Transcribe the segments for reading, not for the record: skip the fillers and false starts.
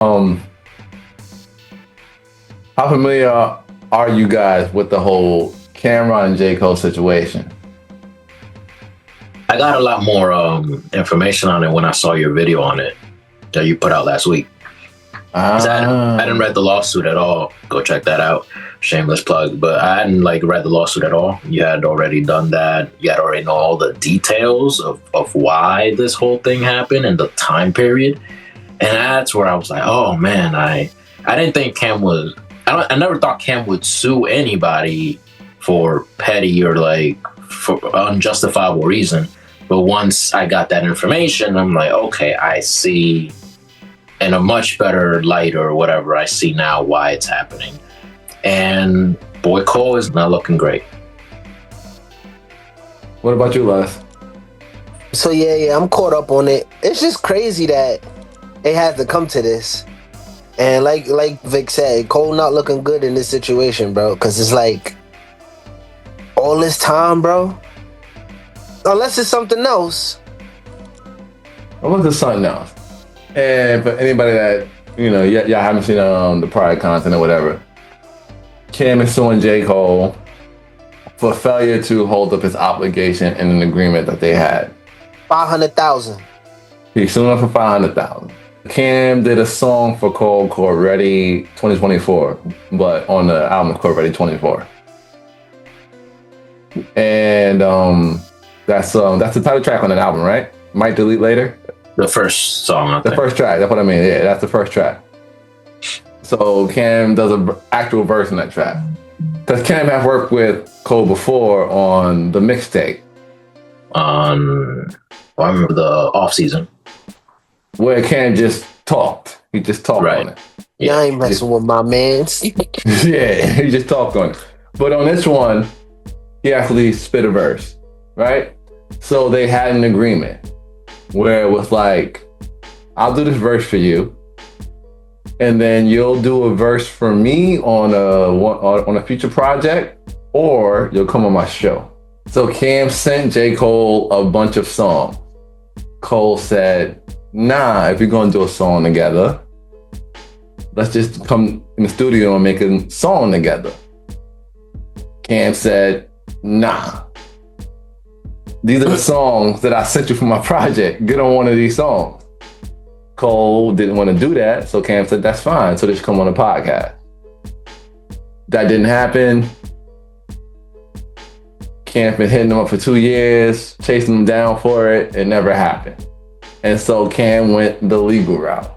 Um, how familiar are you guys with the whole Cameron and J.Cole situation? I got a lot more information on it when I saw your video on it that you put out last week. I hadn't read the lawsuit at all. Go check that out. Shameless plug. But I hadn't read the lawsuit at all. You had already done that. You had already know all the details of why this whole thing happened and the time period. And that's where I was like, oh man, I didn't think Cam was. I never thought Cam would sue anybody for petty or for unjustifiable reason. But once I got that information, I'm like, okay, I see in a much better light or whatever. I see now why it's happening. And boy, Cole is not looking great. What about you, Les? So yeah, I'm caught up on it. It's just crazy that it had to come to this. And like Vic said, Cole not looking good in this situation, bro. Because it's like all this time, bro. Unless it's something else. Unless it's something else. And for anybody that, y'all haven't seen the prior content or whatever, Cam is suing J. Cole for failure to hold up his obligation in an agreement that they had. $500,000. He's suing him for $500,000. Cam did a song for Cole called Ready 2024, but on the album called Ready 24. And that's the title track on that album, right? Might Delete Later. The first song. The first track. That's what I mean. Yeah, that's the first track. So Cam does an actual verse in that track. Because Cam have worked with Cole before on the mixtape. I remember the off season. Where Cam just talked. He just talked on it. Yeah, I ain't messing with my mans. Yeah, he just talked on it. But on this one, he actually spit a verse, right? So they had an agreement where it was like, I'll do this verse for you, and then you'll do a verse for me on a future project, or you'll come on my show. So Cam sent J. Cole a bunch of songs. Cole said, nah, if you're gonna do a song together, let's just come in the studio and make a song together. Cam said, nah. These are the songs that I sent you for my project. Get on one of these songs. Cole didn't want to do that, so Cam said, that's fine. So they should come on the podcast. That didn't happen. Cam been hitting him up for 2 years, chasing him down for it. It never happened. And so Cam went the legal route.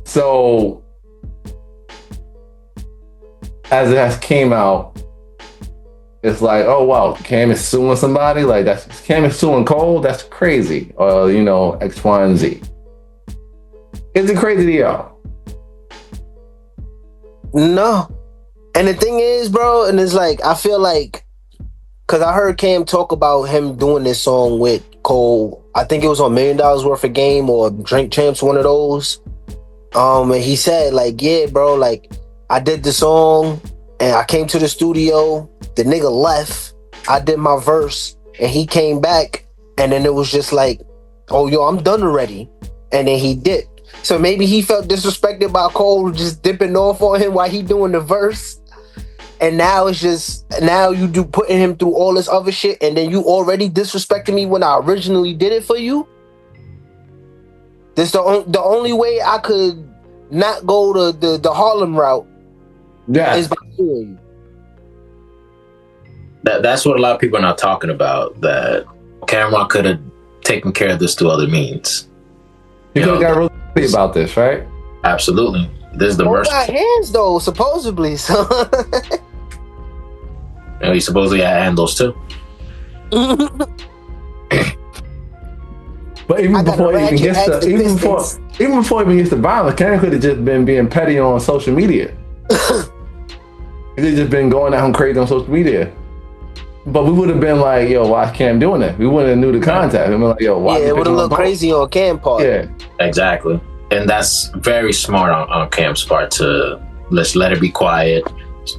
So as it has came out, it's like, oh wow, Cam is suing somebody? Cam is suing Cole? That's crazy. X, Y, and Z. Is it crazy to y'all? No. And the thing is, bro, and it's like, I feel like, because I heard Cam talk about him doing this song with Cole. I think it was on $1 Million Worth of Game or Drink Champs, one of those. And he said, yeah, bro, I did the song and I came to the studio. The nigga left. I did my verse and he came back. And then it was just like, oh, yo, I'm done already. And then he did. So maybe he felt disrespected by Cole just dipping off on him while he doing the verse. And now it's just, now you putting him through all this other shit, and then you already disrespecting me when I originally did it for you. This the only way I could not go the Harlem route. Yeah, is by suing you. That's what a lot of people are not talking about. That Cameron could have taken care of this through other means. You could have got really about this, right? Absolutely. This is the mercy. Got hands though, supposedly. So. He supposedly had handles too. But even before he even gets to violence, Cam could have just been being petty on social media. He could have just been going out crazy on social media. But we would have been like, yo, why is Cam doing that? We wouldn't have knew the contact. We'd be like, yo, why? Yeah, it would have looked crazy on Cam's part. Yeah, exactly. And that's very smart on Cam's part to let's let it be quiet,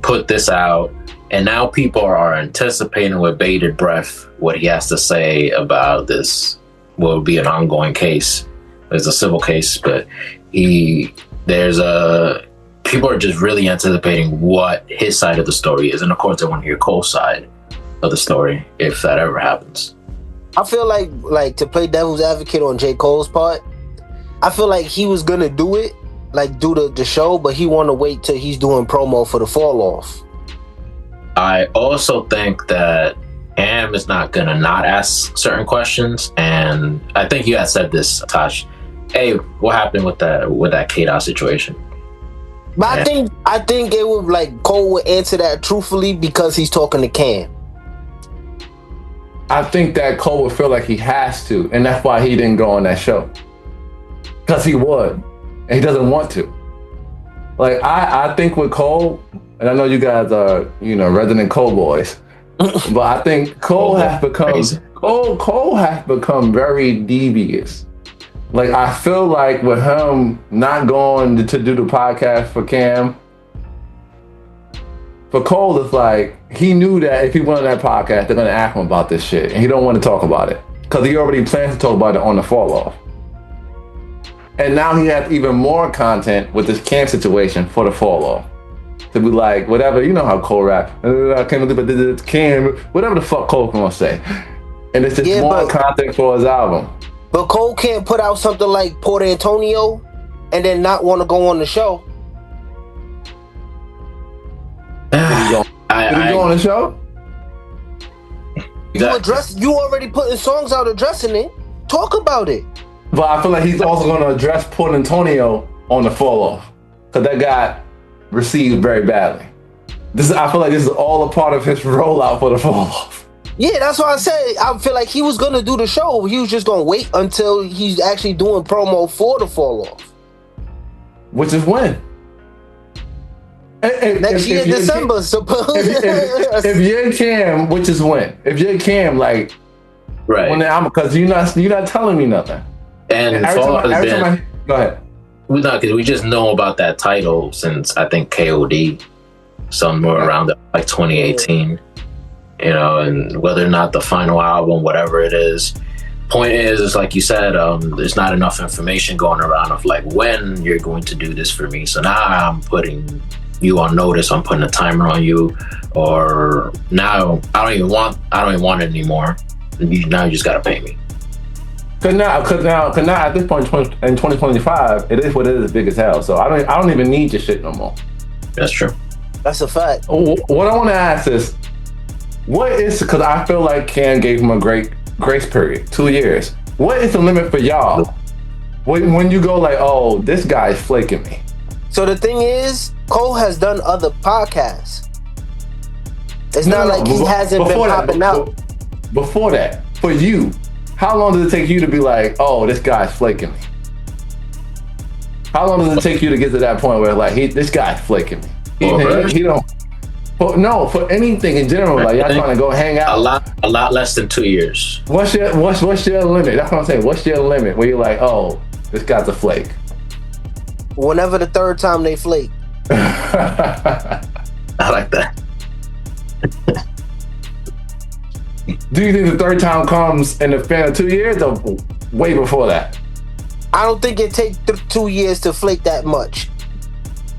put this out. And now people are anticipating with bated breath what he has to say about this will be an ongoing case. It's a civil case, but people are just really anticipating what his side of the story is, and of course they want to hear Cole's side of the story if that ever happens. I feel like to play devil's advocate on J. Cole's part, I feel like he was gonna do it, like do the show, but he want to wait till he's doing promo for the Fall Off. I also think that Cam is not gonna not ask certain questions, and I think you had said this, Tosh. Hey, what happened with that K-Dot situation? But yeah. I think it would, like, Cole would answer that truthfully because he's talking to Cam. I think that Cole would feel like he has to, and that's why he didn't go on that show. Because he would, and he doesn't want to. Like, I think with Cole, and I know you guys are, resident Cole boys, but I think Cole has become very devious. Like, I feel like with him not going to do the podcast for Cam, for Cole, it's like he knew that if he went on that podcast, they're going to ask him about this shit, and he don't want to talk about it because he already plans to talk about it on the Fall Off. And now he has even more content with this Cam situation for the Fall Off. To be like, whatever, you know how Cole rap, Cam, whatever the fuck Cole gonna say. And it's just more content for his album. But Cole can't put out something like Port Antonio and then not want to go on the show. Did he go on the show? You already putting songs out addressing it. Talk about it. But I feel like he's also going to address Port Antonio on the Fall Off because that got received very badly. I feel like this is all a part of his rollout for the Fall Off. Yeah, that's why I said I feel like he was going to do the show. He was just going to wait until he's actually doing promo for the Fall Off. Which is when? Next year, December. If you're Cam, which is when? If you're Cam, like, right? Because you're not telling me nothing. And go ahead. Because we just know about that title since I think KOD, somewhere around like 2018. And whether or not the final album, whatever it is. Point is like you said, there's not enough information going around of like when you're going to do this for me. So now I'm putting you on notice. I'm putting a timer on you, or now I don't even want it anymore. Now you just gotta pay me. Cause now at this point in 2025, it is what it is, big as hell. So I don't even need your shit no more. That's true. That's a fact. What I want to ask is, because I feel like Cam gave him a great grace period, 2 years. What is the limit for y'all when you go like, oh, this guy's flaking me? So the thing is, Cole has done other podcasts. It's not like he hasn't been popping out. Before that, for you, how long does it take you to be like, oh, this guy's flaking me? How long does it take you to get to that point where like this guy's flaking me? He don't. For anything in general, like y'all trying to go hang out. A lot less than 2 years. What's your limit? That's what I'm saying. What's your limit where you're like, oh, this guy's a flake? Whenever the third time they flake. I like that. Do you think the third time comes in the span of 2 years or way before that? I don't think it takes 2 years to flake that much.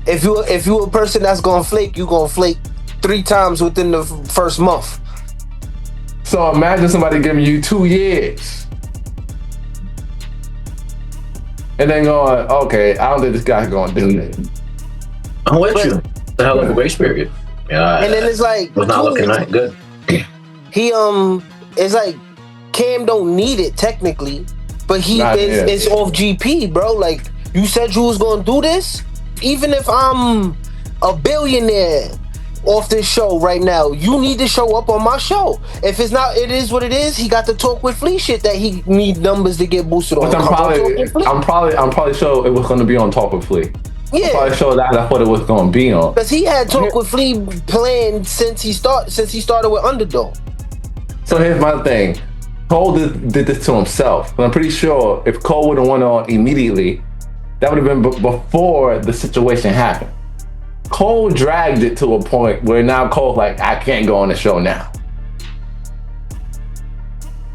If you a person that's gonna flake, you gonna flake 3 times within the first month. So imagine somebody giving you 2 years and then going, okay, I don't think this guy's gonna do it. I'm with you. The hell of a grace period. Yeah. And then it's like, was not looking that good. It's like Cam don't need it technically, but it's off GP, bro. Like, you said you was gonna do this. Even if I'm a billionaire off this show right now, you need to show up on my show. If it's not, it is what it is. He got to talk with Flea shit that he need numbers to get boosted on. I'm probably sure it was going to be on Talk with Flea. Yeah, I'm probably sure that's what it was going to be on. Because he had Talk with Flea planned since he started with Underdog. So here's my thing. Cole did this to himself. But I'm pretty sure if Cole would have went on immediately, that would have been before the situation happened. Cole dragged it to a point where now Cole's like, I can't go on the show now.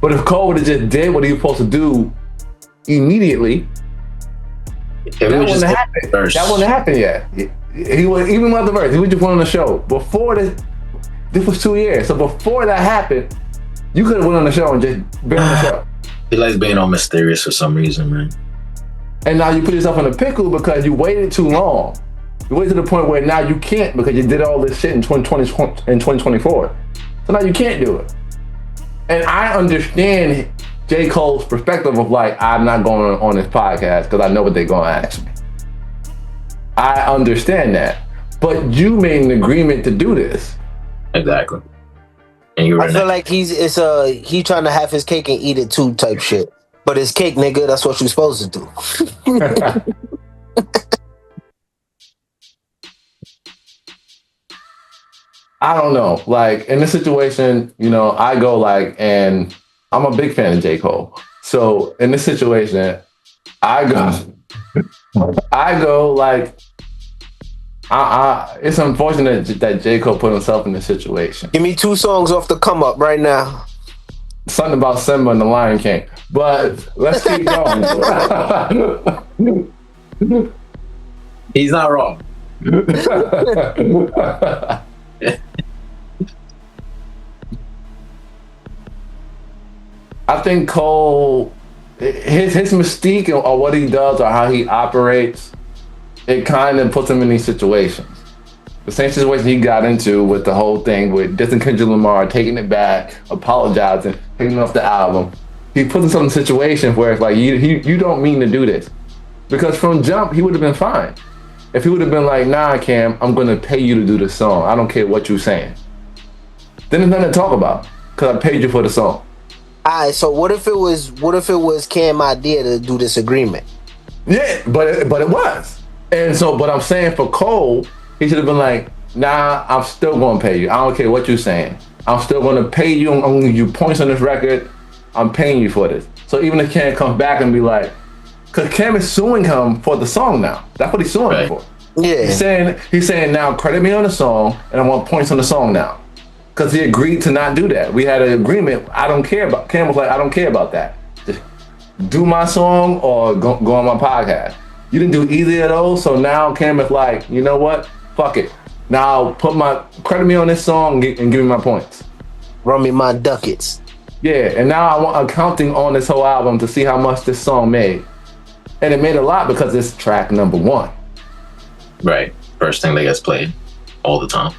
But if Cole would have just did what he was supposed to do immediately, If that wouldn't happen. That wouldn't happen yet. He was even with the verse. He was just on the show before this. This was 2 years. So before that happened, you could have went on the show and just been on the show. He likes being all mysterious for some reason, man. And now you put yourself in a pickle because you waited too long. You waited to the point where now you can't because you did all this shit in 2024. So now you can't do it. And I understand j.Cole's perspective of like, I'm not going on this podcast because I know what they're going to ask me. I understand that. But you made an agreement to do this. Exactly. And you I feel like he trying to have his cake and eat it too type shit. But it's cake, nigga. That's what you're supposed to do. I don't know. Like in this situation, you know, I go like, and I'm a big fan of j.Cole. So in this situation, I go like, it's unfortunate that j.Cole put himself in this situation. Give me 2 songs off the come up right now. Something about Simba and the Lion King. But let's keep going. He's not wrong. I think Cole, his mystique or what he does or how he operates, it kind of puts him in these situations. The same situation he got into with the whole thing with dissing Kendrick Lamar, taking it back, apologizing, taking it off the album. He puts himself in situations where it's like, you don't mean to do this. Because from jump, he would have been fine. If he would have been like, nah, Cam, I'm going to pay you to do the song. I don't care what you're saying. Then there's nothing to talk about because I paid you for the song. All right, so what if it was Cam's idea to do this agreement? Yeah, but it was. And so, but I'm saying for Cole, he should have been like, nah, I'm still going to pay you. I don't care what you're saying. I'm still going to pay you. I'm going to give you points on this record. I'm paying you for this. So even if Cam comes back and be like, because Cam is suing him for the song now. That's what he's suing him for. Yeah. He's saying now credit me on the song and I want points on the song now. Because he agreed to not do that. We had an agreement. Cam was like, I don't care about that. Just do my song or go on my podcast. You didn't do either of those. So now Cam is like, you know what? Fuck it. Now credit me on this song and give me my points. Run me my ducats. Yeah, and now I want accounting on this whole album to see how much this song made. And it made a lot because it's track number 1. Right. First thing that gets played all the time.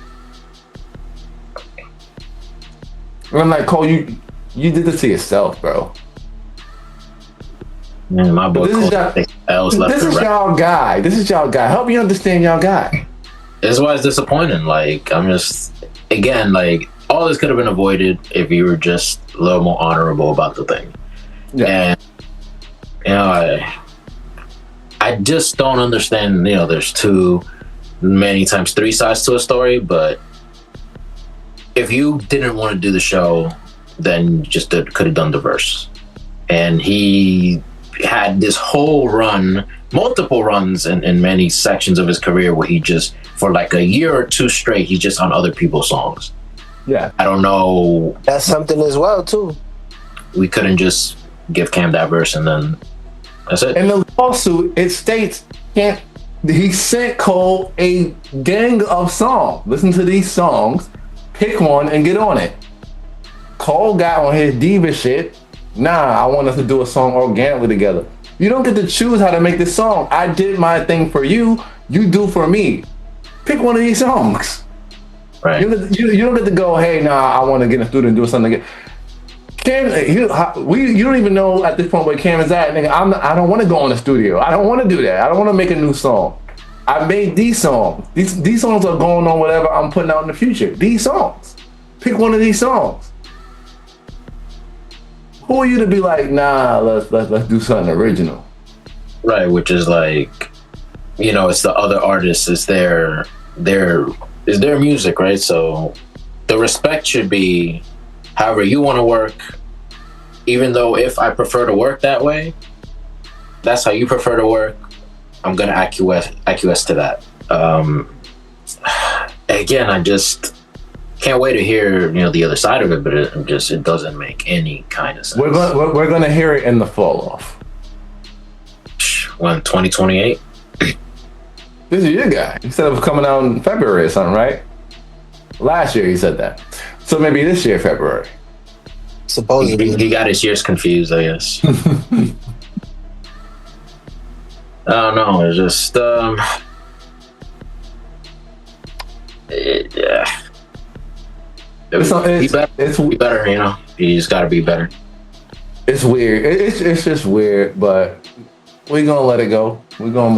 And I'm like, Cole, you did this to yourself, bro. Man, my boy, this is y'all guy. This is y'all guy. Help me understand y'all guy. That's why it's disappointing. Like, I'm just, again, like, all this could have been avoided if you were just a little more honorable about the thing. Yeah. And, you know, I just don't understand, you know, there's many times 3 sides to a story, but if you didn't want to do the show, then you just could have done the verse. And he had this whole run, multiple runs in many sections of his career where he just, for like a year or 2 straight, he's just on other people's songs. Yeah. I don't know. That's something as well, too. We couldn't just give Cam that verse and then that's it. In the lawsuit, it states he sent Cole a gang of songs. Listen to these songs, pick one and get on it. Cole got on his diva shit. Nah, I want us to do a song organically together. You don't get to choose how to make this song. I did my thing for you. You do for me. Pick one of these songs. Right. You don't get to go, hey, nah, I want to get in the studio and do something again. Cam, you don't even know at this point where Cam is at. Nigga, I don't want to go in the studio. I don't want to do that. I don't want to make a new song. I made these songs. These songs are going on whatever I'm putting out in the future. These songs. Pick one of these songs. Who are you to be like, nah, let's do something original? Right, which is like, you know, it's the other artists, it's their music, right? So the respect should be however you want to work, even though if I prefer to work that way, that's how you prefer to work, I'm gonna acquiesce to that. Again, I just can't wait to hear, you know, the other side of it, but it doesn't make any kind of sense. We're gonna hear it in the fall off. when 2028. This is your guy. He said it was coming out in February or something, right? Last year he said that. So maybe this year, February. Supposedly. He got his years confused, I guess. I don't know. It's just yeah. Be better, you know. He's got to be better. It's weird. It's just weird, but we're gonna let it go. We're gonna move.